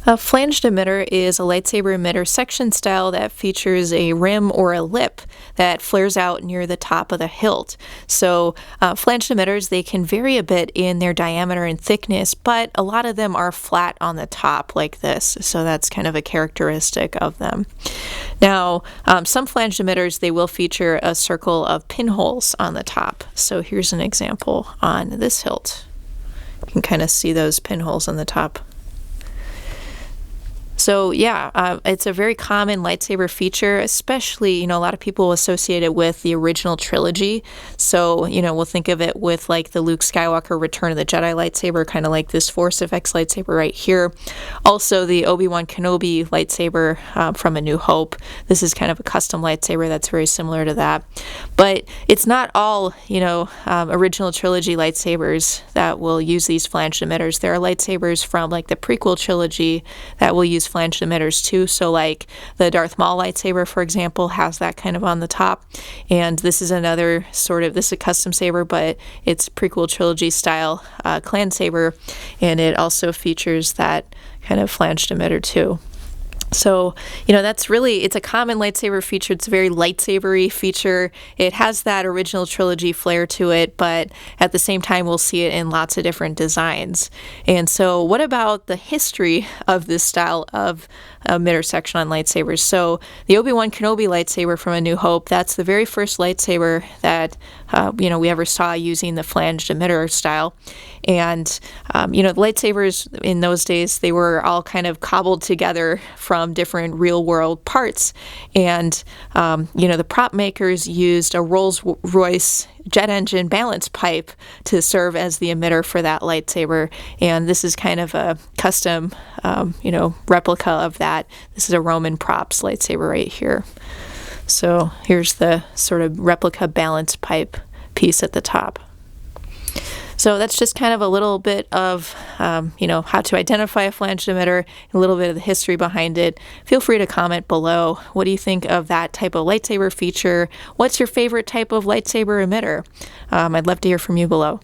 A flanged emitter is a lightsaber emitter section style that features a rim or a lip that flares out near the top of the hilt. So flanged emitters, they can vary a bit in their diameter and thickness, but a lot of them are flat on the top like this. So that's kind of a characteristic of them. Now, some flanged emitters, they will feature a circle of pinholes on the top. So here's an example on this hilt. You can kind of see those pinholes on the top. So yeah, it's a very common lightsaber feature, especially, a lot of people associate it with the original trilogy. So, we'll think of it with like the Luke Skywalker Return of the Jedi lightsaber, kind of like this Force Effects lightsaber right here. Also the Obi-Wan Kenobi lightsaber from A New Hope. This is kind of a custom lightsaber that's very similar to that. But it's not all, original trilogy lightsabers that will use these flanged emitters. There are lightsabers from like the prequel trilogy that will use flanged emitters too. So like the Darth Maul lightsaber, for example, has that kind of on the top. And this is another this is a custom saber, but it's prequel trilogy style clan saber. And it also features that kind of flanged emitter too. So, it's a common lightsaber feature. It's a very lightsabery feature. It has that original trilogy flair to it, but at the same time, we'll see it in lots of different designs. And so what about the history of this style of emitter section on lightsabers? So the Obi-Wan Kenobi lightsaber from A New Hope, that's the very first lightsaber that, we ever saw using the flanged emitter style. And, the lightsabers in those days, they were all kind of cobbled together from different real world parts. And, the prop makers used a Rolls-Royce jet engine balance pipe to serve as the emitter for that lightsaber. And this is kind of a custom, replica of that. This is a Roman props lightsaber right here. So here's the sort of replica balance pipe piece at the top. So that's just kind of a little bit of, how to identify a flanged emitter, a little bit of the history behind it. Feel free to comment below. What do you think of that type of lightsaber feature? What's your favorite type of lightsaber emitter? I'd love to hear from you below.